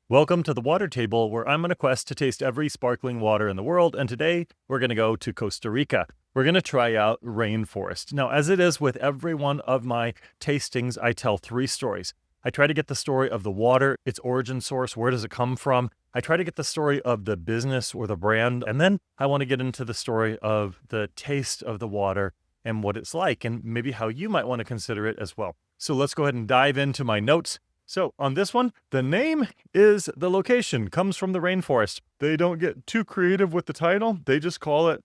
Welcome to the water table, where I'm on a quest to taste every sparkling water in the world, and today we're going to go to Costa Rica. We're going to try out Rainforest. Now, as it is with every one of my tastings, I tell three stories. I try to get the story of the water, its origin source, where does it come from? I try to get the story of the business or the brand, and then I want to get into the story of the taste of the water and what it's like, and maybe how you might want to consider it as well. So let's go ahead and dive into my notes. So on this one, the name is the location, comes from the rainforest. They don't get too creative with the title. They just call it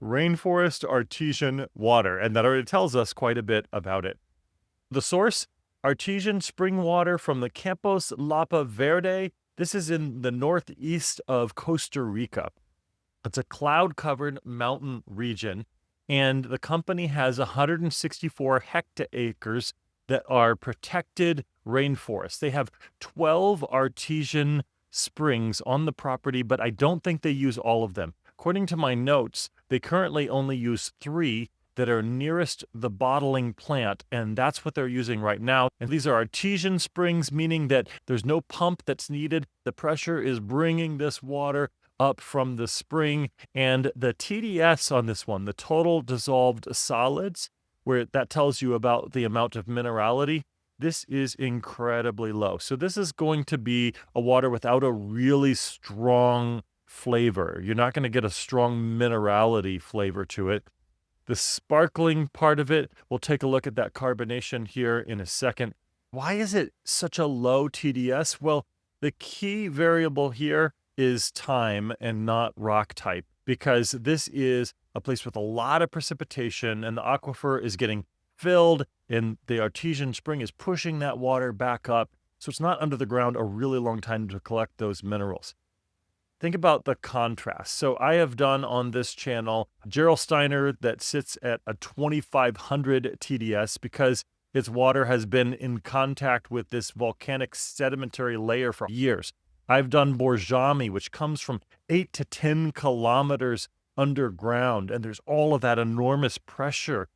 Rainforest Artesian Water, and that already tells us quite a bit about it. The source, artesian spring water from the Campos Lapa Verde. This is in the northeast of Costa Rica. It's a cloud-covered mountain region, and the company has 164 hectares that are protected rainforests. They have 12 artesian springs on the property, but I don't think they use all of them. According to my notes, they currently only use 3 that are nearest the bottling plant, and that's what they're using right now. And these are artesian springs, meaning that there's no pump that's needed. The pressure is bringing this water up from the spring, and the TDS on this one, the total dissolved solids, where that tells you about the amount of minerality, this is incredibly low. So this is going to be a water without a really strong flavor. You're not going to get a strong minerality flavor to it. The sparkling part of it, we'll take a look at that carbonation here in a second. Why is it such a low TDS? Well, the key variable here is time and not rock type, because this is a place with a lot of precipitation, and the aquifer is getting filled, and the artesian spring is pushing that water back up. So it's not under the ground a really long time to collect those minerals. Think about the contrast. So I have done on this channel Gerolsteiner that sits at a 2500 TDS because its water has been in contact with this volcanic sedimentary layer for years. I've done Borjami, which comes from 8 to 10 kilometers underground, and there's all of that enormous pressure,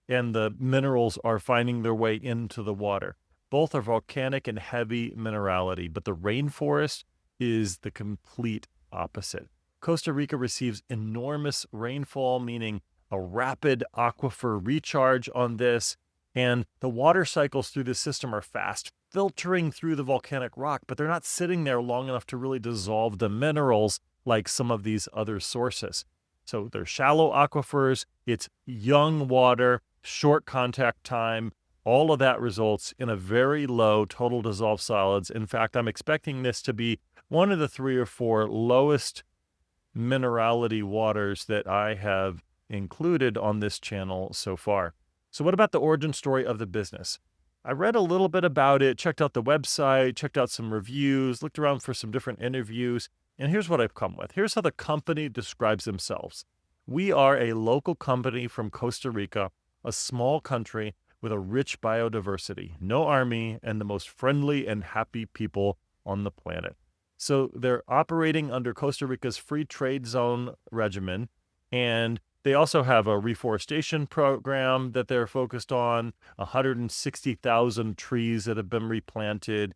and the minerals are finding their way into the water. Both are volcanic and heavy minerality, but the rainforest is the complete opposite. Costa Rica receives enormous rainfall, meaning a rapid aquifer recharge on this, and the water cycles through the system are fast, filtering through the volcanic rock, but they're not sitting there long enough to really dissolve the minerals like some of these other sources. So they're shallow aquifers, it's young water, short contact time. All of that results in a very low total dissolved solids. In fact, I'm expecting this to be one of the 3 or 4 lowest minerality waters that I have included on this channel so far. So what about the origin story of the business? I read a little bit about it, checked out the website, checked out some reviews, looked around for some different interviews, and here's what I've come with. Here's how the company describes themselves. We are a local company from Costa Rica, a small country with a rich biodiversity, no army, and the most friendly and happy people on the planet. So they're operating under Costa Rica's free trade zone regimen, and they also have a reforestation program that they're focused on, 160,000 trees that have been replanted.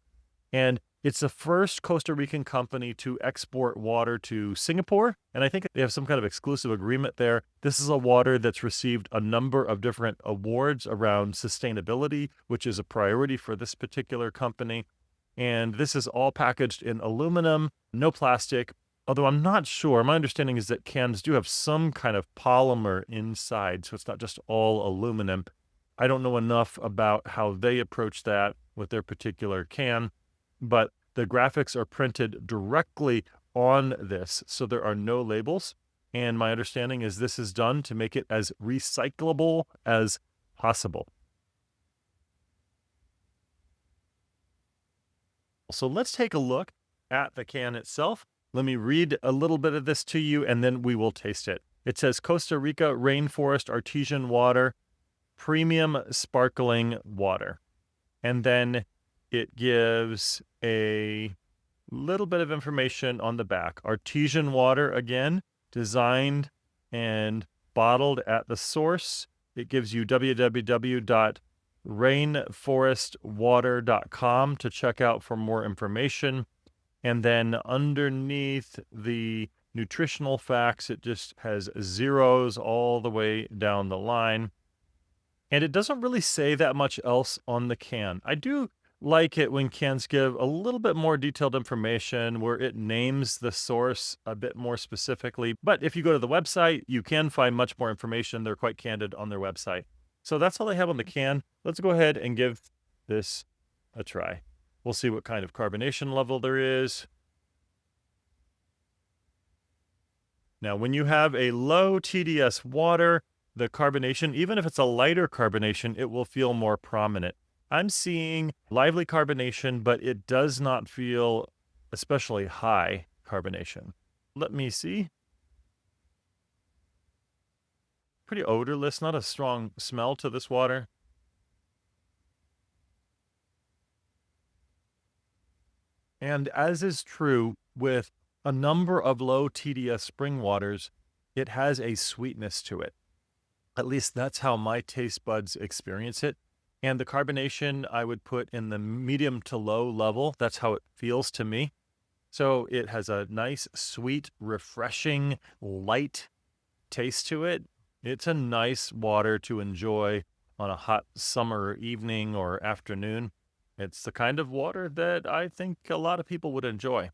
And it's the first Costa Rican company to export water to Singapore. And I think they have some kind of exclusive agreement there. This is a water that's received a number of different awards around sustainability, which is a priority for this particular company. And this is all packaged in aluminum, no plastic. Although I'm not sure, my understanding is that cans do have some kind of polymer inside, so it's not just all aluminum. I don't know enough about how they approach that with their particular can, but the graphics are printed directly on this, so there are no labels. And my understanding is this is done to make it as recyclable as possible. So let's take a look at the can itself. Let me read a little bit of this to you, and then we will taste it. It says Costa Rica Rainforest Artesian Water, Premium Sparkling Water. And then it gives a little bit of information on the back. Artesian water, again, designed and bottled at the source. It gives you www.rainforestwater.com to check out for more information. And then underneath the nutritional facts, it just has zeros all the way down the line. And it doesn't really say that much else on the can. I do like it when cans give a little bit more detailed information where it names the source a bit more specifically. But if you go to the website, you can find much more information. They're quite candid on their website. So that's all they have on the can. Let's go ahead and give this a try. We'll see what kind of carbonation level there is. Now, when you have a low TDS water, the carbonation, even if it's a lighter carbonation, it will feel more prominent. I'm seeing lively carbonation, but it does not feel especially high carbonation. Let me see. Pretty odorless, not a strong smell to this water. And as is true with a number of low TDS spring waters, it has a sweetness to it. At least that's how my taste buds experience it. And the carbonation I would put in the medium to low level. That's how it feels to me. So it has a nice, sweet, refreshing, light taste to it. It's a nice water to enjoy on a hot summer evening or afternoon. It's the kind of water that I think a lot of people would enjoy.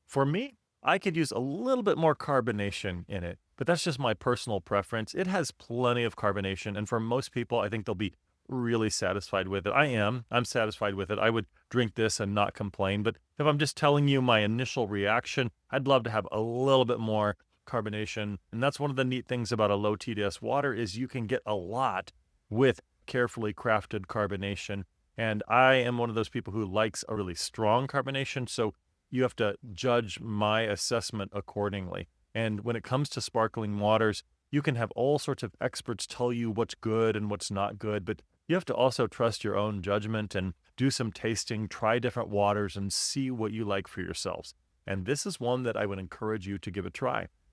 For me, I could use a little bit more carbonation in it, but that's just my personal preference. It has plenty of carbonation, and for most people, I think they'll be really satisfied with it. I'm satisfied with it. I would drink this and not complain, but if I'm just telling you my initial reaction, I'd love to have a little bit more carbonation. And that's one of the neat things about a low TDS water is you can get a lot with carefully crafted carbonation. And I am one of those people who likes a really strong carbonation, so you have to judge my assessment accordingly. And when it comes to sparkling waters, you can have all sorts of experts tell you what's good and what's not good, but you have to also trust your own judgment and do some tasting, try different waters, and see what you like for yourselves. And this is one that I would encourage you to give a try.